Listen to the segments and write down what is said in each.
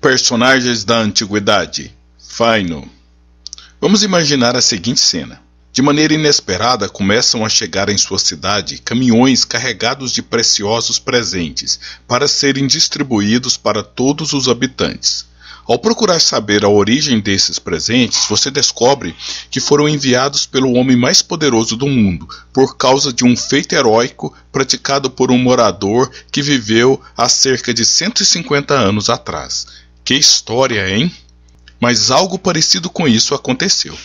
Personagens da Antiguidade. Faino. Vamos imaginar a seguinte cena. De maneira inesperada, começam a chegar em sua cidade caminhões carregados de preciosos presentes para serem distribuídos para todos os habitantes. Ao procurar saber a origem desses presentes, você descobre que foram enviados pelo homem mais poderoso do mundo, por causa de um feito heróico praticado por um morador que viveu há cerca de 150 anos atrás. Que história, hein? Mas algo parecido com isso aconteceu.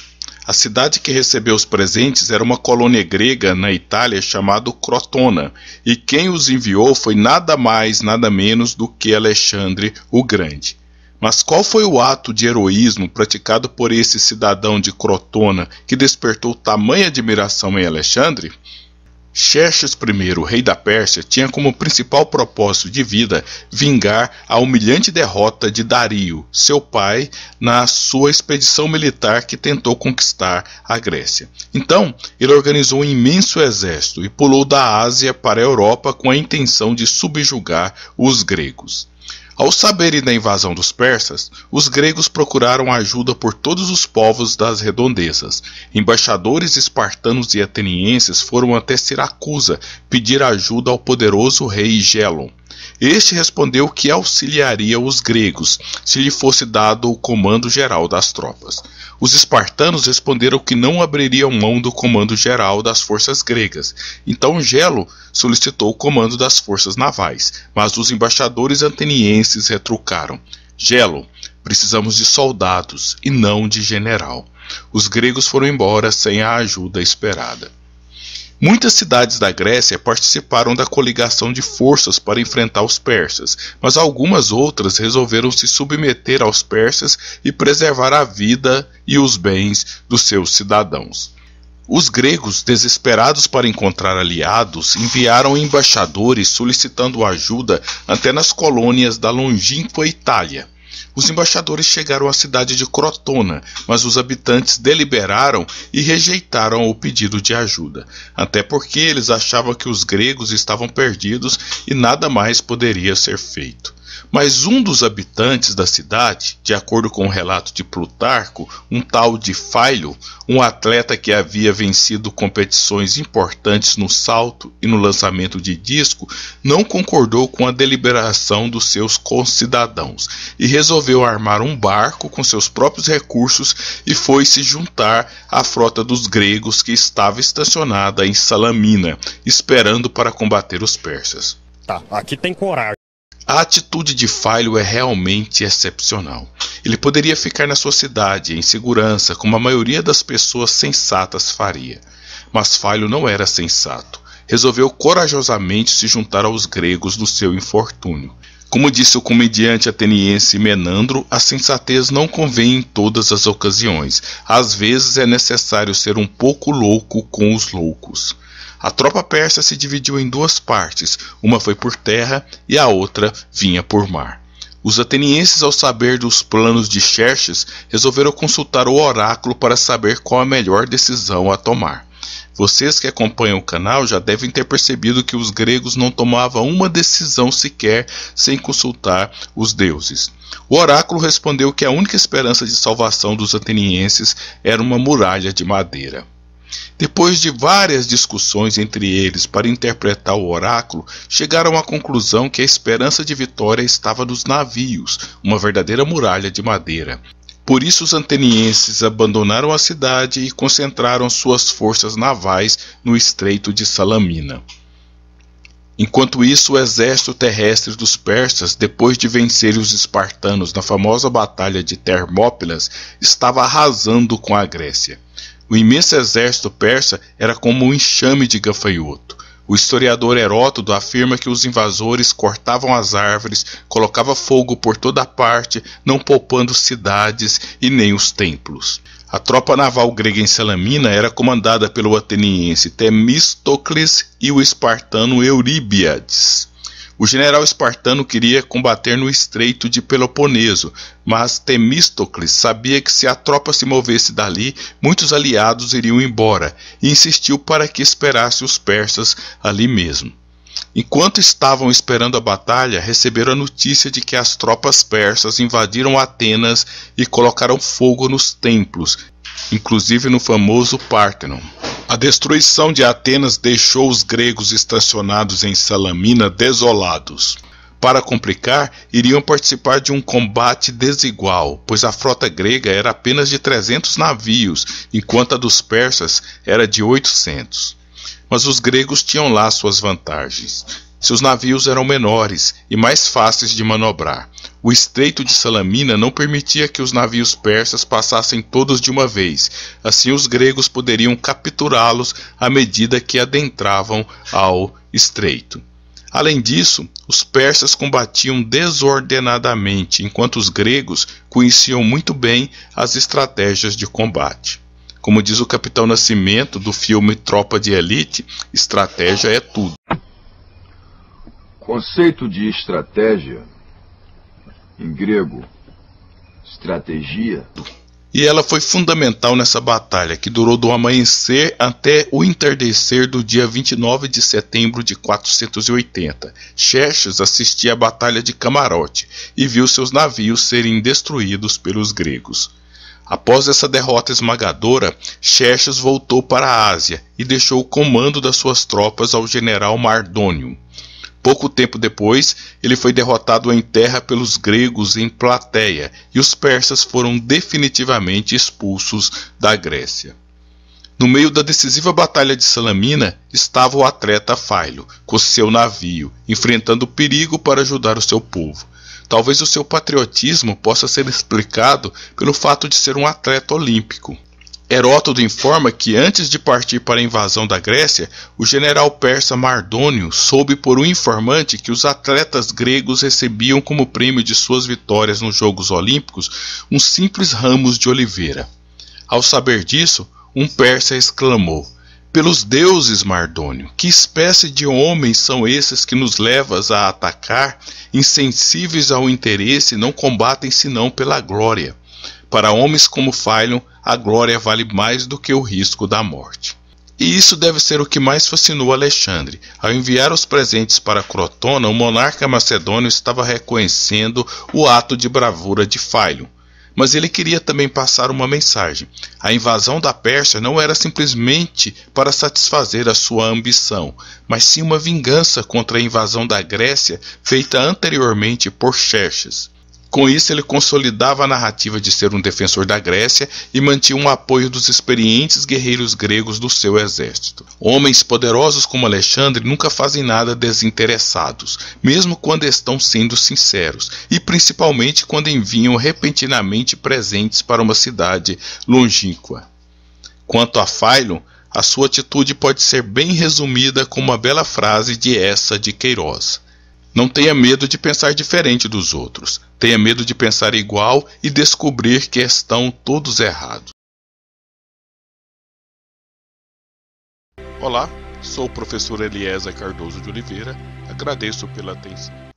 A cidade que recebeu os presentes era uma colônia grega na Itália chamada Crotona, e quem os enviou foi nada mais, nada menos do que Alexandre o Grande. Mas qual foi o ato de heroísmo praticado por esse cidadão de Crotona que despertou tamanha admiração em Alexandre? Xerxes I, rei da Pérsia, tinha como principal propósito de vida vingar a humilhante derrota de Dario, seu pai, na sua expedição militar que tentou conquistar a Grécia. Então, ele organizou um imenso exército e pulou da Ásia para a Europa com a intenção de subjugar os gregos. Ao saberem da invasão dos persas, os gregos procuraram ajuda por todos os povos das redondezas. Embaixadores espartanos e atenienses foram até Siracusa pedir ajuda ao poderoso rei Gelon. Este respondeu que auxiliaria os gregos, se lhe fosse dado o comando geral das tropas. Os espartanos responderam que não abririam mão do comando geral das forças gregas. Então Gelo solicitou o comando das forças navais, mas os embaixadores atenienses retrucaram: Gelo, precisamos de soldados e não de general. Os gregos foram embora sem a ajuda esperada. Muitas cidades da Grécia participaram da coligação de forças para enfrentar os persas, mas algumas outras resolveram se submeter aos persas e preservar a vida e os bens dos seus cidadãos. Os gregos, desesperados para encontrar aliados, enviaram embaixadores solicitando ajuda até nas colônias da longínqua Itália. Os embaixadores chegaram à cidade de Crotona, mas os habitantes deliberaram e rejeitaram o pedido de ajuda, até porque eles achavam que os gregos estavam perdidos e nada mais poderia ser feito. Mas um dos habitantes da cidade, de acordo com o relato de Plutarco, um tal de Failo, um atleta que havia vencido competições importantes no salto e no lançamento de disco, não concordou com a deliberação dos seus concidadãos e resolveu armar um barco com seus próprios recursos e foi se juntar à frota dos gregos que estava estacionada em Salamina, esperando para combater os persas. Tá, aqui tem coragem. A atitude de Failo é realmente excepcional. Ele poderia ficar na sua cidade, em segurança, como a maioria das pessoas sensatas faria. Mas Failo não era sensato. Resolveu corajosamente se juntar aos gregos no seu infortúnio. Como disse o comediante ateniense Menandro, a sensatez não convém em todas as ocasiões. Às vezes é necessário ser um pouco louco com os loucos. A tropa persa se dividiu em duas partes, uma foi por terra e a outra vinha por mar. Os atenienses, ao saber dos planos de Xerxes, resolveram consultar o oráculo para saber qual a melhor decisão a tomar. Vocês que acompanham o canal já devem ter percebido que os gregos não tomavam uma decisão sequer sem consultar os deuses. O oráculo respondeu que a única esperança de salvação dos atenienses era uma muralha de madeira. Depois de várias discussões entre eles para interpretar o oráculo, chegaram à conclusão que a esperança de vitória estava nos navios, uma verdadeira muralha de madeira. Por isso os atenienses abandonaram a cidade e concentraram suas forças navais no estreito de Salamina. Enquanto isso, o exército terrestre dos persas, depois de vencerem os espartanos na famosa batalha de Termópilas, estava arrasando com a Grécia. O imenso exército persa era como um enxame de gafanhoto. O historiador Heródoto afirma que os invasores cortavam as árvores, colocavam fogo por toda parte, não poupando cidades e nem os templos. A tropa naval grega em Salamina era comandada pelo ateniense Temístocles e o espartano Euríbiades. O general espartano queria combater no estreito de Peloponeso, mas Temístocles sabia que se a tropa se movesse dali, muitos aliados iriam embora, e insistiu para que esperasse os persas ali mesmo. Enquanto estavam esperando a batalha, receberam a notícia de que as tropas persas invadiram Atenas e colocaram fogo nos templos, inclusive no famoso Pártenon. A destruição de Atenas deixou os gregos estacionados em Salamina desolados. Para complicar, iriam participar de um combate desigual, pois a frota grega era apenas de 300 navios, enquanto a dos persas era de 800. Mas os gregos tinham lá suas vantagens. Seus navios eram menores e mais fáceis de manobrar. O estreito de Salamina não permitia que os navios persas passassem todos de uma vez. Assim, os gregos poderiam capturá-los à medida que adentravam ao estreito. Além disso, os persas combatiam desordenadamente, enquanto os gregos conheciam muito bem as estratégias de combate. Como diz o Capitão Nascimento do filme Tropa de Elite, estratégia é tudo. O conceito de estratégia, em grego, estratégia, e ela foi fundamental nessa batalha, que durou do amanhecer até o entardecer do dia 29 de setembro de 480. Xerxes assistia à batalha de Camarote e viu seus navios serem destruídos pelos gregos. Após essa derrota esmagadora, Xerxes voltou para a Ásia e deixou o comando das suas tropas ao general Mardônio. Pouco tempo depois, ele foi derrotado em terra pelos gregos em Plateia e os persas foram definitivamente expulsos da Grécia. No meio da decisiva batalha de Salamina estava o atleta Fáilo, com seu navio, enfrentando perigo para ajudar o seu povo. Talvez o seu patriotismo possa ser explicado pelo fato de ser um atleta olímpico. Heródoto informa que antes de partir para a invasão da Grécia, o general persa Mardônio soube por um informante que os atletas gregos recebiam como prêmio de suas vitórias nos Jogos Olímpicos uns simples ramos de oliveira. Ao saber disso, um persa exclamou: "Pelos deuses, Mardônio, que espécie de homens são esses que nos levas a atacar, insensíveis ao interesse, não combatem senão pela glória? Para homens como Fáilo, a glória vale mais do que o risco da morte." E isso deve ser o que mais fascinou Alexandre. Ao enviar os presentes para Crotona, o monarca macedônio estava reconhecendo o ato de bravura de Fáilo. Mas ele queria também passar uma mensagem. A invasão da Pérsia não era simplesmente para satisfazer a sua ambição, mas sim uma vingança contra a invasão da Grécia feita anteriormente por Xerxes. Com isso, ele consolidava a narrativa de ser um defensor da Grécia e mantinha um apoio dos experientes guerreiros gregos do seu exército. Homens poderosos como Alexandre nunca fazem nada desinteressados, mesmo quando estão sendo sinceros, e principalmente quando enviam repentinamente presentes para uma cidade longínqua. Quanto a Fáilo, a sua atitude pode ser bem resumida com uma bela frase de Eça de Queiroz: "Não tenha medo de pensar diferente dos outros. Tenha medo de pensar igual e descobrir que estão todos errados." Olá, sou o professor Eliezer Cardoso de Oliveira. Agradeço pela atenção.